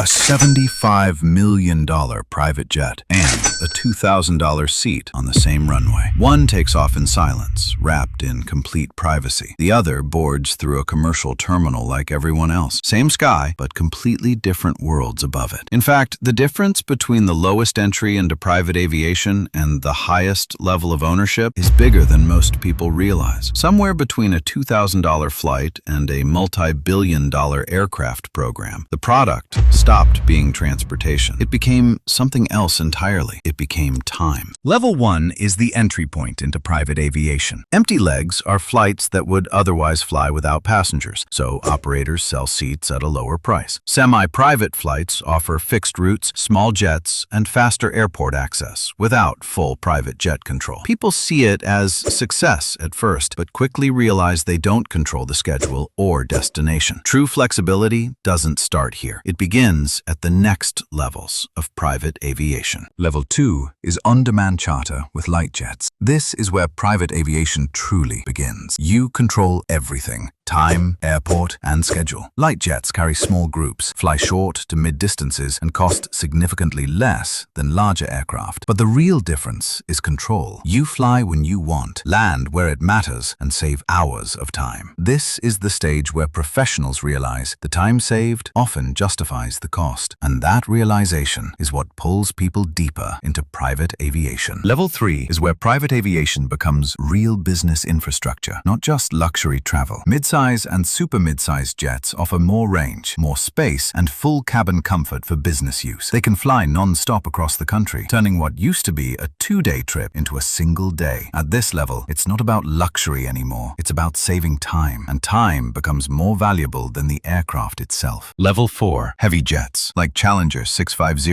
a $75 million private jet, and a $2,000 seat on the same runway. One takes off in silence, wrapped in complete privacy. The other boards through a commercial terminal like everyone else. Same sky, but completely different worlds above it. In fact, the difference between the lowest entry into private aviation and the highest level of ownership is bigger than most people realize. Somewhere between a $2,000 flight and a multi-billion-dollar aircraft program, the product stopped being transportation. It became something else entirely. It became time. Level 1 is the entry point into private aviation. Empty legs are flights that would otherwise fly without passengers, so operators sell seats at a lower price. Semi-private flights offer fixed routes, small jets, and faster airport access without full private jet control. People see it as success at first, but quickly realize they don't control the schedule or destination. True flexibility doesn't start here. It begins at the next levels of private aviation. Level 2 is on-demand charter with light jets. This is where private aviation truly begins. You control everything: time, airport, and schedule. Light jets carry small groups, fly short to mid-distances, and cost significantly less than larger aircraft. But the real difference is control. You fly when you want, land where it matters, and save hours of time. This is the stage where professionals realize the time saved often justifies the cost. And that realization is what pulls people deeper into private aviation. Level 3 is where private aviation becomes real business infrastructure, not just luxury travel. Midsize and super midsize jets offer more range, more space, and full cabin comfort for business use. They can fly non-stop across the country, turning what used to be a 2-day trip into a single day. At this level, it's not about luxury anymore. It's about saving time, and time becomes more valuable than the aircraft itself. Level 4, heavy jets, like Challenger 650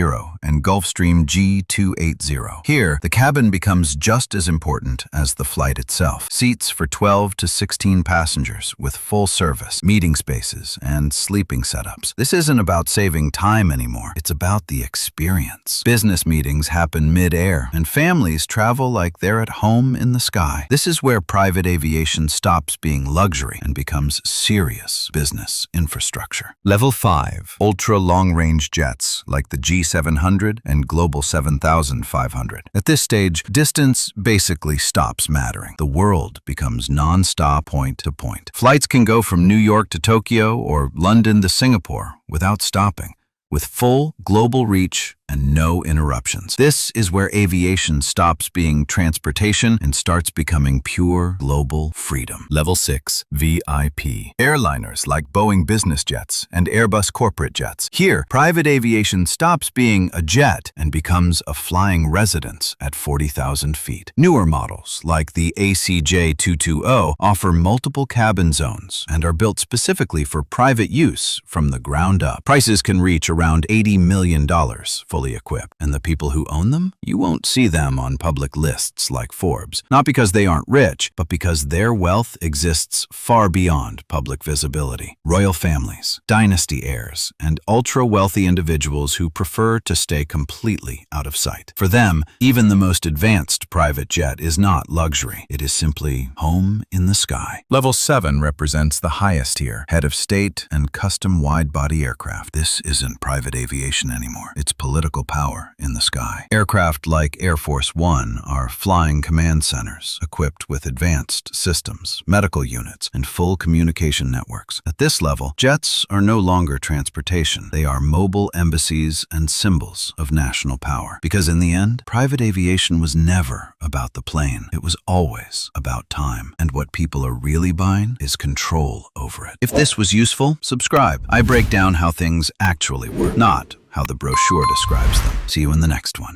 and Gulfstream G280. Here, the cabin becomes just as important as the flight itself. Seats for 12 to 16 passengers with full service, meeting spaces, and sleeping setups. This isn't about saving time anymore. It's about the experience. Business meetings happen mid-air, and families travel like they're at home in the sky. This is where private aviation stops being luxury and becomes serious business infrastructure. Level 5, ultra-long-range jets like the G700 and Global 7500. At this stage, distance basically stops mattering. The world becomes non-stop point to point. Flights can go from New York to Tokyo or London to Singapore without stopping, with full global reach and no interruptions. This is where aviation stops being transportation and starts becoming pure global freedom. Level 6, VIP. Airliners like Boeing business jets and Airbus corporate jets. Here, private aviation stops being a jet and becomes a flying residence at 40,000 feet. Newer models like the ACJ220 offer multiple cabin zones and are built specifically for private use from the ground up. Prices can reach around $80 million fully equipped, and the people who own them, you won't see them on public lists like Forbes. Not because they aren't rich, but because their wealth exists far beyond public visibility. Royal families, dynasty heirs, and ultra-wealthy individuals who prefer to stay completely out of sight. For them, even the most advanced private jet is not luxury. It is simply home in the sky. Level 7 represents the highest tier, head of state and custom wide-body aircraft. This isn't private aviation anymore. It's political power in the sky. Aircraft like Air Force One are flying command centers equipped with advanced systems, medical units, and full communication networks. At this level, jets are no longer transportation. They are mobile embassies and symbols of national power. Because in the end, private aviation was never about the plane. It was always about time. And what people are really buying is control over it. If this was useful, subscribe. I break down how things actually work, not how the brochure describes them. See you in the next one.